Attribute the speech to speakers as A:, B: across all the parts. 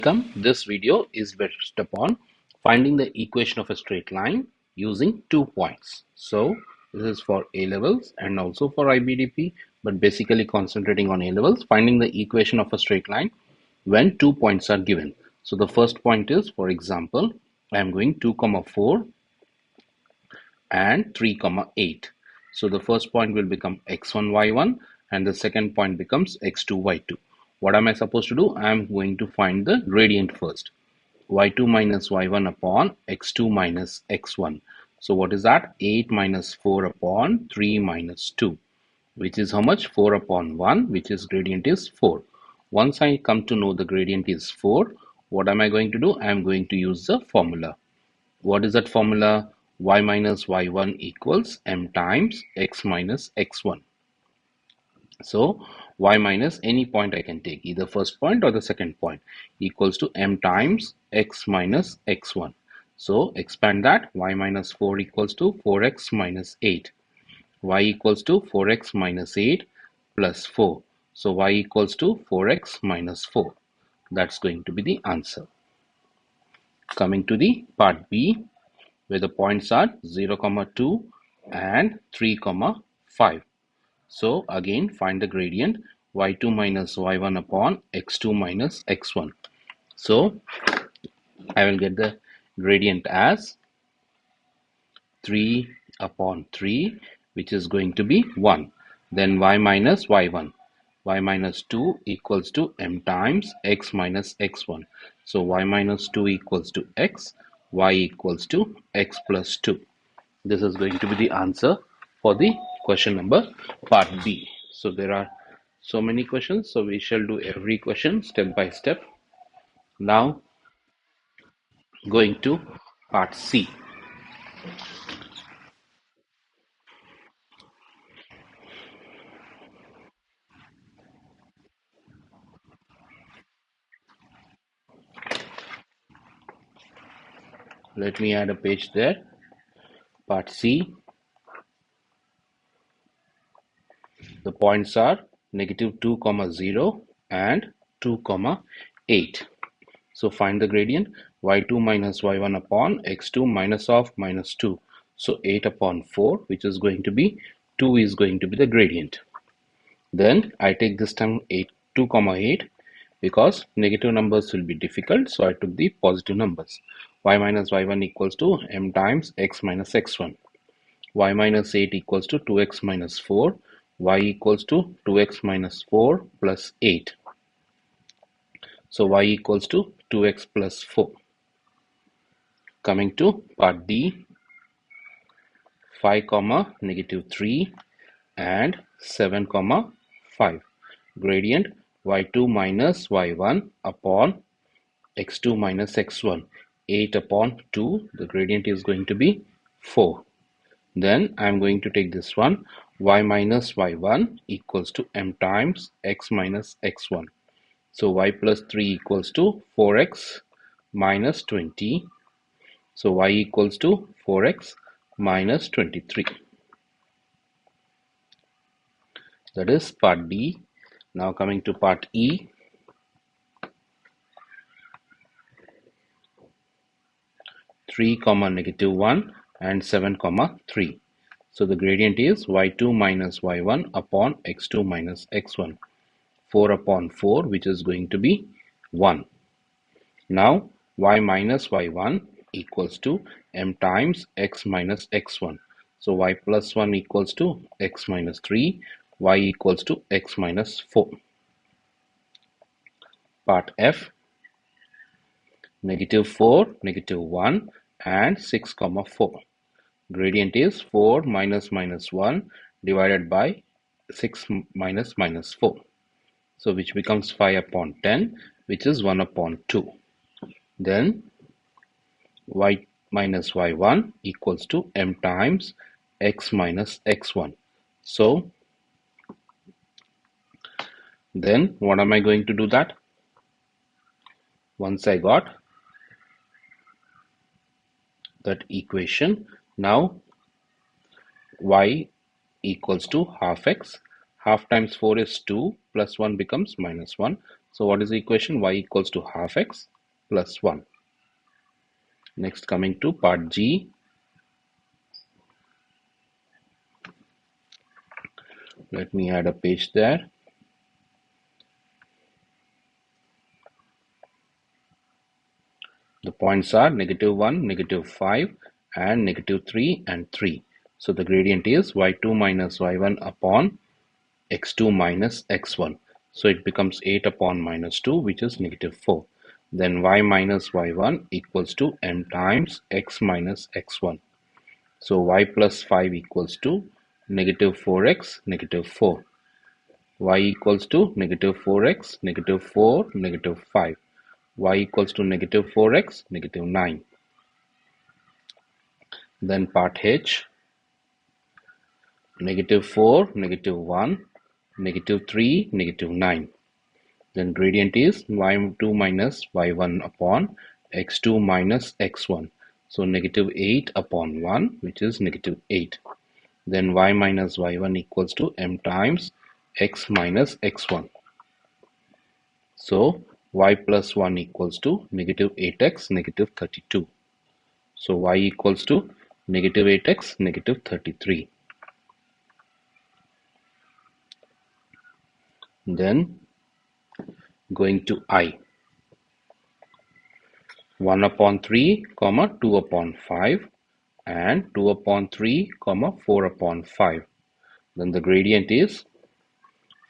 A: This video is based upon finding the equation of a straight line using 2 points. So this is for A levels and also for IBDP, but basically concentrating on A levels, finding the equation of a straight line when 2 points are given. So the first point is, for example, I am going 2, 4 and 3, 8. So the first point will become x1, y1 and the second point becomes x2, y2. What am I supposed to do? I am going to find the gradient first. Y2 minus y1 upon x2 minus x1. So what is that? 8 minus 4 upon 3 minus 2, which is how much? 4 upon 1, which is gradient is 4. Once I come to know the gradient is 4, what am I going to do? I am going to use the formula. What is that formula? Y minus y1 equals m times x minus x1. So y minus any point I can take, either first point or the second point, equals to m times x minus x1. So expand that. Y minus 4 equals to 4x minus 8. Y equals to 4x minus 8 plus 4. So y equals to 4x minus 4. That's going to be the answer. Coming to the part B, where the points are 0, 2 and 3, 5. So again find the gradient y2 minus y1 upon x2 minus x1. So I will get the gradient as 3 upon 3, which is going to be 1. Then y minus y1. Y minus 2 equals to m times x minus x1. So y minus 2 equals to x, y equals to x plus 2. This is going to be the answer for the question number part B. So there are so many questions, so we shall do every question step by step. Now going to part C. Let me add a page there. Part C. The points are -2, 0 and 2, 8. So find the gradient y2 minus y1 upon x2 minus of minus 2. So 8 upon 4, which is going to be 2, is going to be the gradient. Then I take this time 2, 8, because negative numbers will be difficult, so I took the positive numbers. Y minus y1 equals to m times x minus x1. Y minus 8 equals to 2x minus 4. Y equals to 2x minus 4 plus 8. So y equals to 2x plus 4. Coming to part D, 5, -3 and 7, 5. Gradient y2 minus y1 upon x2 minus x1. 8 upon 2, the gradient is going to be 4. Then I am going to take this one, y minus y1 equals to m times x minus x1. So y plus 3 equals to 4x minus 20. So y equals to 4x minus 23. That is part D. Now coming to part E. 3, -1 and 7, 3. So the gradient is y2 minus y1 upon x2 minus x1. 4 upon 4, which is going to be 1. Now y minus y1 equals to m times x minus x1. So y plus 1 equals to x minus 3, y equals to x minus 4. Part F, -4, -1 and 6, 4. Gradient is 4 minus minus 1 divided by 6 minus minus 4. So which becomes 5 upon 10, which is 1 upon 2. Then y minus y1 equals to m times x minus x1. So then what am I going to do that? Once I got that equation, now y equals to half x. Half times 4 is 2, plus 1 becomes minus 1. So what is the equation? Y equals to half x plus 1. Next, coming to part G. Let me add a page there. The points are -1, -5, and -3 and 3. So the gradient is y2 minus y1 upon x2 minus x1. So it becomes 8 upon -2, which is -4. Then y minus y1 equals to m times x minus x1. So y plus 5 equals to -4x, -4. Y equals to -4x, -4, -5. Y equals to -4x, -9. Then part H, -4, -1, -3, -9. Then gradient is y2 minus y1 upon x2 minus x1. So -8 upon 1, which is -8. Then y minus y1 equals to m times x minus x1. So y plus 1 equals to -8x, -32. So y equals to -8x, -33. Then going to I. 1 upon 3, 2 upon 5, and 2 upon 3, 4 upon 5. Then the gradient is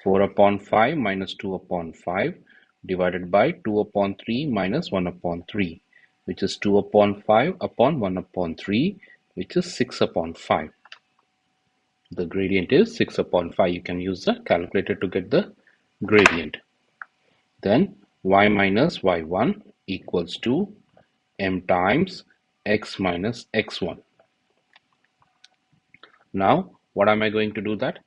A: 4 upon 5 minus 2 upon 5 divided by 2 upon 3 minus 1 upon 3, which is 2 upon 5 upon 1 upon 3, which is 6 upon 5. The gradient is 6 upon 5. You can use the calculator to get the gradient. Then y minus y1 equals to m times x minus x1. Now, what am I going to do that?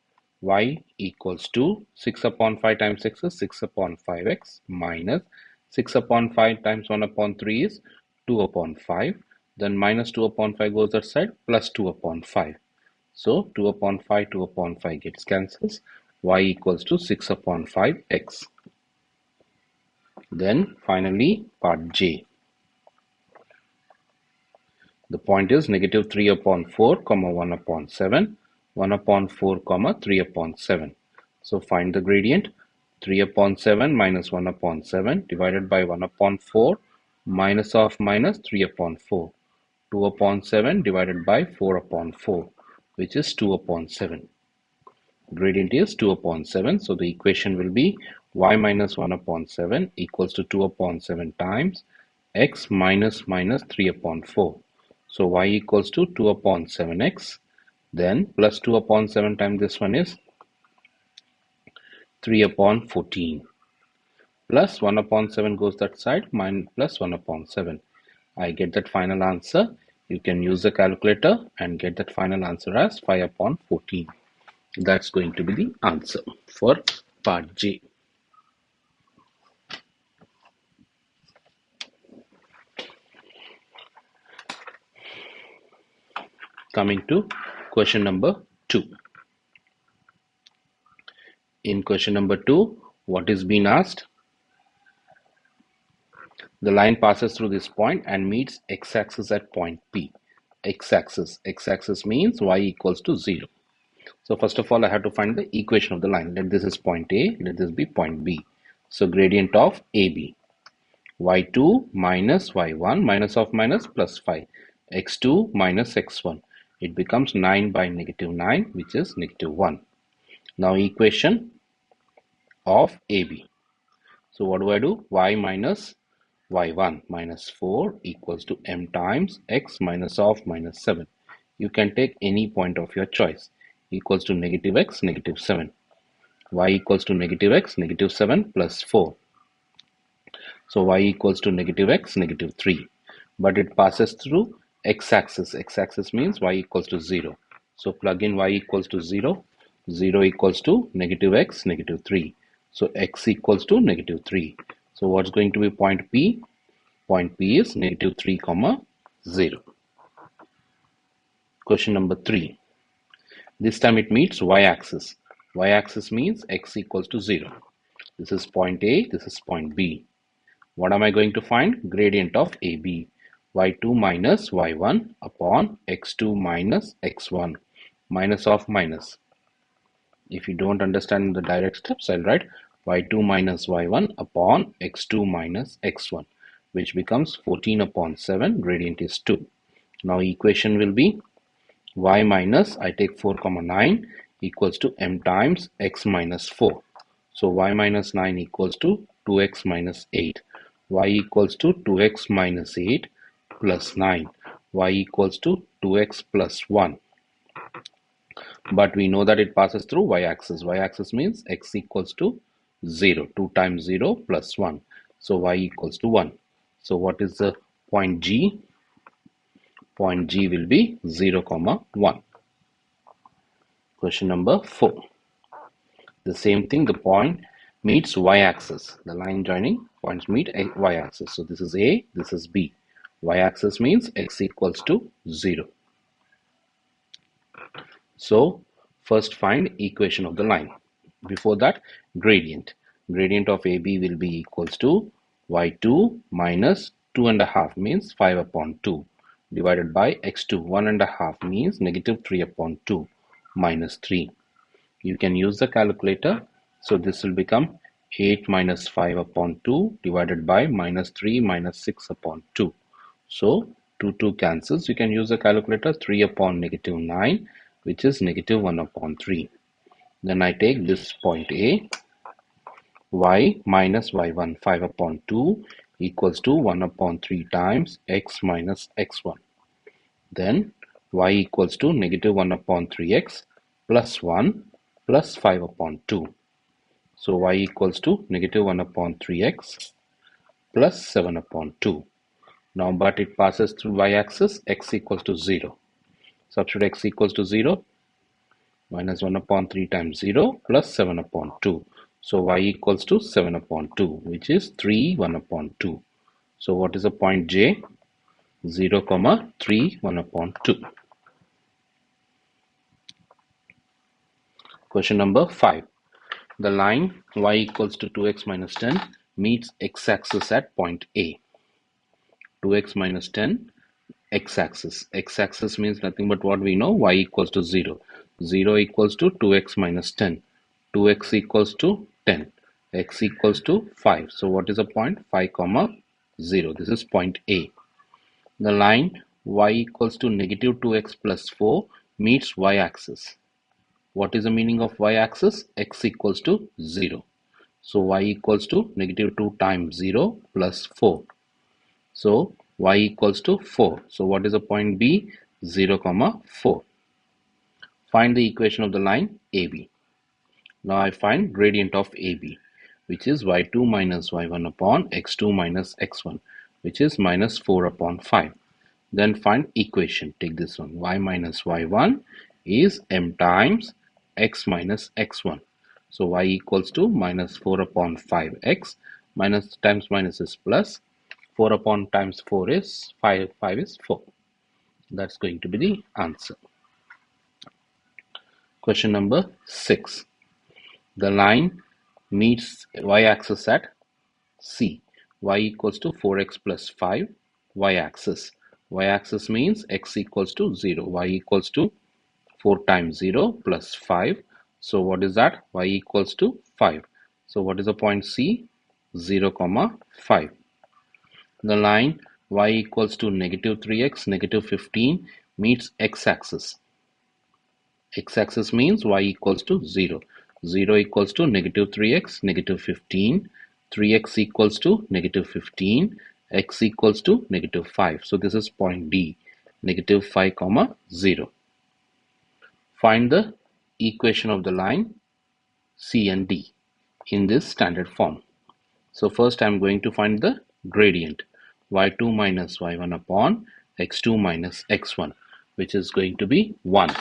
A: Y equals to 6 upon 5 times 6 is 6 upon 5x minus 6 upon 5 times 1 upon 3 is 2 upon 5. Then minus 2 upon 5 goes that side, plus 2 upon 5. So 2 upon 5, 2 upon 5 gets cancels. Y equals to 6 upon 5x. Then finally part J. The point is -3 upon 4, 1 upon 7, 1 upon 4, 3 upon 7. So find the gradient. 3 upon 7 minus 1 upon 7 divided by 1 upon 4 minus of minus 3 upon 4. 2 upon 7 divided by 4 upon 4, which is 2 upon 7. Gradient is 2 upon 7. So the equation will be y minus 1 upon 7 equals to 2 upon 7 times x minus 3 upon 4. So y equals to 2 upon 7x. Then plus 2 upon 7 times this one is 3 upon 14. Plus 1 upon 7 goes that side, minus plus 1 upon 7. I get that final answer. You can use the calculator and get that final answer as 5 upon 14. That's going to be the answer for part J. Coming to question number 2. In question number 2, what is being asked? The line passes through this point and meets x-axis at point P. X-axis means y equals to 0. So first of all, I have to find the equation of the line. Let this is point A, let this be point B. So gradient of AB. y2 minus y1 minus of minus plus 5. x2 minus x1. It becomes 9 by -9, which is -1. Now equation of AB. So what do? Y minus y1 minus 4 equals to m times x minus of minus 7. You can take any point of your choice. Equals to -x, -7. Y equals to -x, -7 plus 4. So y equals to -x, -3. But it passes through x-axis. X-axis means y equals to 0. So plug in y equals to 0. 0 equals to -x, -3. So x equals to -3. So what's going to be point P? Point P is -3, 0. Question number 3. This time it meets y-axis. Y-axis means x equals to 0. This is point A, this is point B. What am I going to find? Gradient of AB. y2 minus y1 upon x2 minus x1. Minus of minus. If you don't understand the direct steps, I'll write y2 minus y1 upon x2 minus x1, which becomes 14 upon 7. Gradient is 2. Now equation will be y minus, I take 4 comma 9 equals to m times x minus 4. So y minus 9 equals to 2x minus 8. Y equals to 2x minus 8 plus 9. Y equals to 2x plus 1. But we know that it passes through y-axis. Y-axis means x equals to 0. 2 times 0 plus 1. So y equals to 1. So what is the point G? Point G will be 0, 1. Question number 4. The same thing, the point meets y-axis. The line joining points meet y-axis. So this is A, this is B. Y-axis means x equals to 0. So first find equation of the line. Before that, gradient. Gradient of AB will be equals to y2 minus 2.5 means 5 upon 2 divided by x2. 1.5 means negative 3 upon 2 minus 3. You can use the calculator. So this will become 8 minus 5 upon 2 divided by minus 3 minus 6 upon 2. So 2 cancels. You can use the calculator. 3 upon negative 9, which is negative 1 upon 3. Then I take this point A, y minus y1, 5 upon 2 equals to 1 upon 3 times x minus x1. Then y equals to negative 1 upon 3x plus 1 plus 5 upon 2. So y equals to negative 1 upon 3x plus 7 upon 2. Now, but it passes through y-axis, x equals to 0. Substitute x equals to 0, minus 1 upon 3 times 0 plus 7 upon 2. So y equals to 7 upon 2, which is 3, 1 upon 2. So what is the point J? 0, 3, 1 upon 2. Question number 5. The line y equals to 2x minus 10 meets x-axis at point A. 2x minus 10, x-axis. X-axis means nothing but what we know, y equals to 0. 0 equals to 2x minus 10. 2x equals to 10. X equals to 5. So what is the point? 5, 0. This is point A. The line y equals to negative 2x plus 4 meets y-axis. What is the meaning of y-axis? X equals to 0. So y equals to negative 2 times 0 plus 4. So y equals to 4. So what is the point B? 0, 4. Find the equation of the line AB. Now I find gradient of AB, which is y2 minus y1 upon x2 minus x1, which is minus 4 upon 5. Then find equation. Take this one. Y minus y1 is m times x minus x1. So y equals to minus 4 upon 5x. Minus times minus is plus. 4 upon times 4 is 5. 5 is 4. That's going to be the answer. Question number 6. The line meets y-axis at C. Y equals to 4x plus 5, y-axis. Y-axis means x equals to 0. Y equals to 4 times 0 plus 5. So what is that? Y equals to 5. So what is the point C? 0, 5. The line y equals to negative 3x, negative 15 meets x-axis. X-axis means y equals to 0. 0 equals to negative 3x, negative 15. 3x equals to negative 15. X equals to negative 5. So this is point D, negative 5, 0. Find the equation of the line C and D in this standard form. So first I am going to find the gradient y2 minus y1 upon x2 minus x1, which is going to be 1.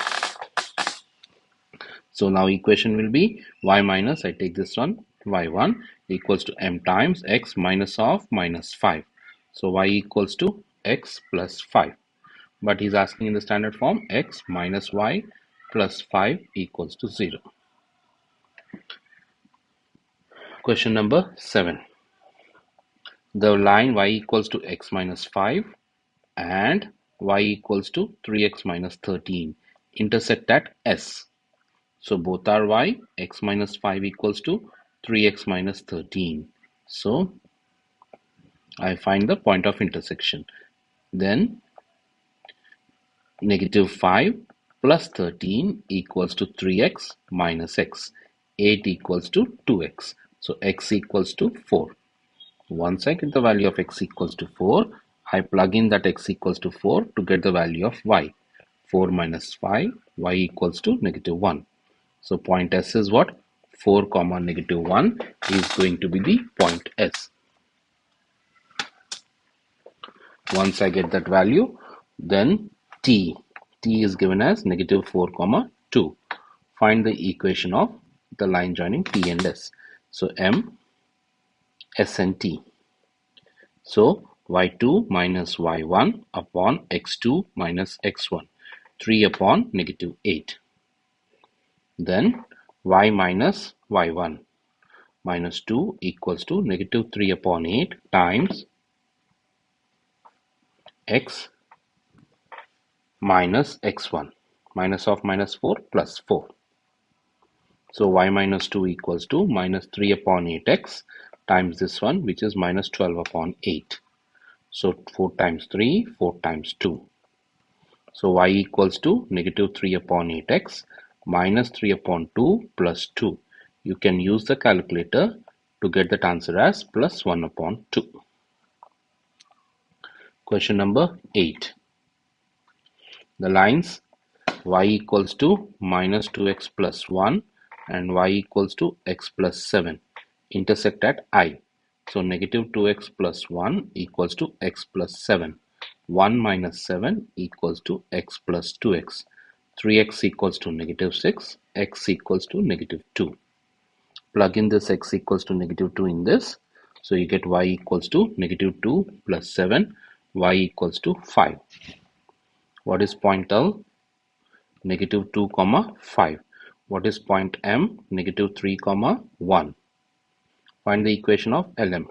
A: So now equation will be y minus, I take this one, y1 equals to m times x minus of minus 5. So y equals to x plus 5. But he's asking in the standard form x minus y plus 5 equals to 0. Question number 7. The line y equals to x minus 5 and y equals to 3x minus 13 intersect at S. So both are y, x minus 5 equals to 3x minus 13. So I find the point of intersection. Then negative 5 plus 13 equals to 3x minus x. 8 equals to 2x. So x equals to 4. Once I get the value of x equals to 4, I plug in that x equals to 4 to get the value of y. 4 minus 5, y equals to negative 1. So point S is what? 4 comma negative 1 is going to be the point S. Once I get that value, then t is given as negative 4 comma 2. Find the equation of the line joining t and s. So m, s and t. So y2 minus y1 upon x2 minus x1, 3 upon negative 8. Then y minus y1 minus 2 equals to negative 3 upon 8 times x minus x1, minus of minus 4 plus 4. So y minus 2 equals to minus 3 upon 8x times this one, which is minus 12 upon 8. So 4 times 3, 4 times 2. So y equals to negative 3 upon 8x minus 3 upon 2 plus 2. You can use the calculator to get that answer as plus 1 upon 2. Question number 8. The lines y equals to minus 2x plus 1 and y equals to x plus 7 intersect at I. So negative 2x plus 1 equals to x plus 7. 1 minus 7 equals to x plus 2x. 3x equals to negative 6, x equals to negative 2. Plug in this x equals to negative 2 in this. So you get y equals to negative 2 plus 7, y equals to 5. What is point L? Negative 2 comma 5. What is point M? Negative 3 comma 1. Find the equation of Lm.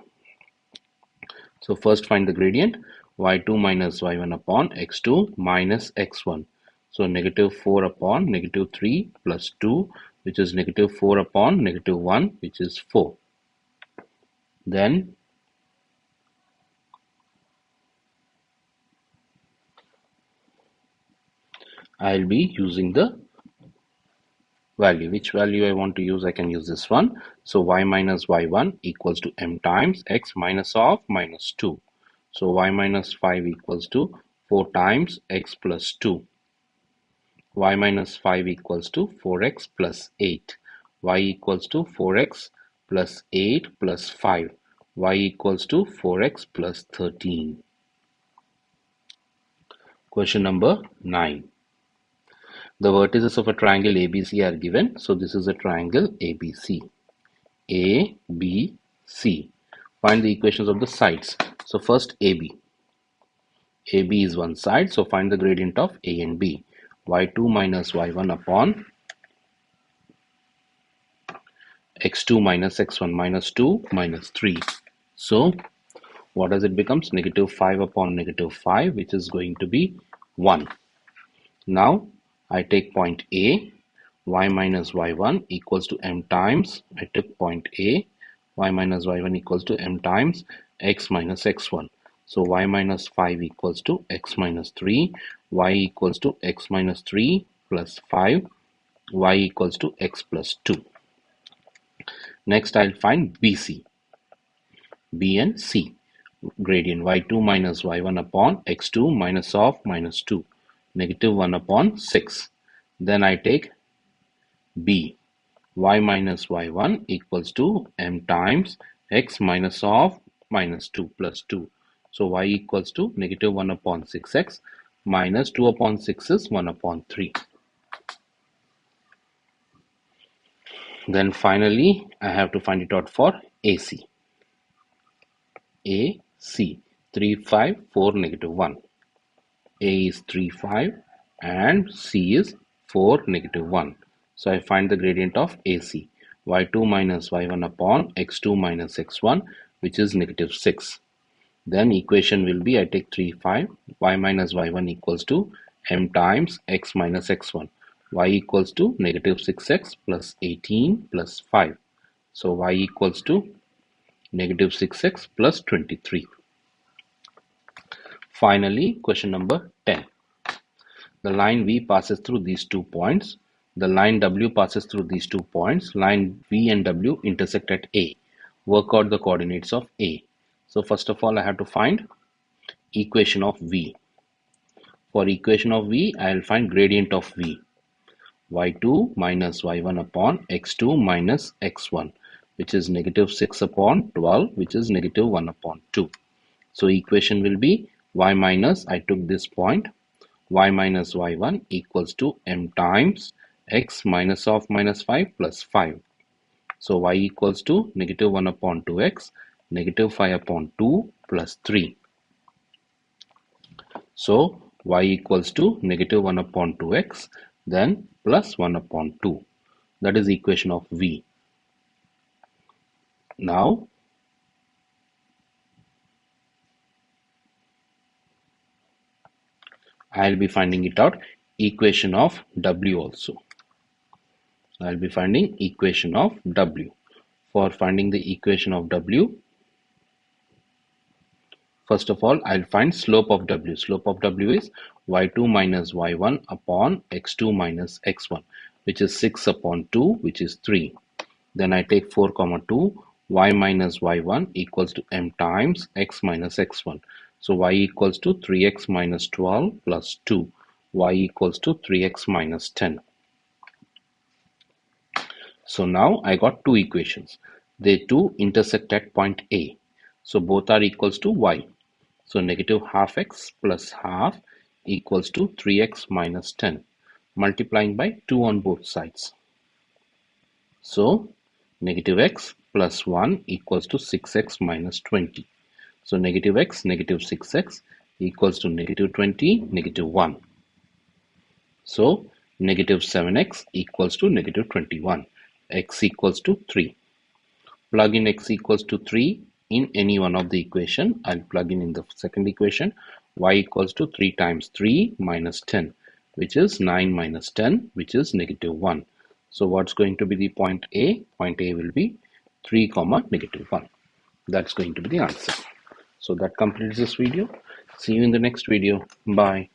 A: So first find the gradient, y2 minus y1 upon x2 minus x1. So negative 4 upon negative 3 plus 2, which is negative 4 upon negative 1, which is 4. Then I'll be using the value. Which value I want to use? I can use this one. So y minus y1 equals to m times x minus of minus 2. So y minus 5 equals to 4 times x plus 2. Y minus 5 equals to 4x plus 8. Y equals to 4x plus 8 plus 5. Y equals to 4x plus 13. Question number 9. The vertices of a triangle ABC are given. So this is a triangle ABC. A, B, C. Find the equations of the sides. So first AB. AB is one side. So find the gradient of A and B. Y2 minus Y1 upon x2 minus x1 minus 2 minus 3. So what does it becomes? Negative 5 upon negative 5, which is going to be 1. Now I take point A, y minus y1 equals to m times, I took point A, y minus y1 equals to m times x minus x1. So y minus 5 equals to x minus 3, y equals to x minus 3 plus 5, y equals to x plus 2. Next I'll find BC, B and C. Gradient y2 minus y1 upon x2 minus of minus 2, negative 1 upon 6. Then I take B, y minus y1 equals to m times x minus of minus 2 plus 2. So y equals to negative 1 upon 6x minus 2 upon 6 is 1 upon 3. Then finally I have to find it out for AC. AC 3, 5, 4, negative 1. A is 3, 5 and C is 4, negative 1. So I find the gradient of AC. y2 minus y1 upon x2 minus x1, which is negative 6. Then equation will be, I take 3, 5, y minus y1 equals to m times x minus x1. Y equals to negative 6x plus 18 plus 5. So y equals to negative 6x plus 23. Finally, question number 10. The line V passes through these 2 points. The line W passes through these 2 points. Line V and W intersect at A. Work out the coordinates of A. So first of all, I have to find equation of V. For equation of V, I will find gradient of V. y2 minus y1 upon x2 minus x1, which is negative 6 upon 12, which is negative 1 upon 2. So equation will be y minus, I took this point, y minus y1 equals to m times x minus of minus 5 plus 5. So y equals to negative 1 upon 2x, negative 5 upon 2 plus 3. So y equals to negative 1 upon 2x, then plus 1 upon 2. That is equation of V. Now I'll be finding it out equation of W also. I'll be finding equation of W. For finding the equation of W, first of all, I'll find slope of W. Slope of W is y2 minus y1 upon x2 minus x1, which is 6 upon 2, which is 3. Then I take 4 comma 2, y minus y1 equals to m times x minus x1. So y equals to 3x minus 12 plus 2. Y equals to 3x minus 10. So now I got two equations. They two intersect at point A. So both are equals to y. So negative half x plus half equals to 3x minus 10, multiplying by 2 on both sides. So negative x plus 1 equals to 6x minus 20. So negative x, negative 6x equals to negative 20, negative 1. So negative 7x equals to negative 21. X equals to 3. Plug in x equals to 3 in any one of the equation. I'll plug in the second equation. Y equals to 3 times 3 minus 10, which is 9 minus 10, which is negative 1. So what's going to be the point A? Point A will be 3 comma negative 1. That's going to be the answer. So that completes this video. See you in the next video. Bye.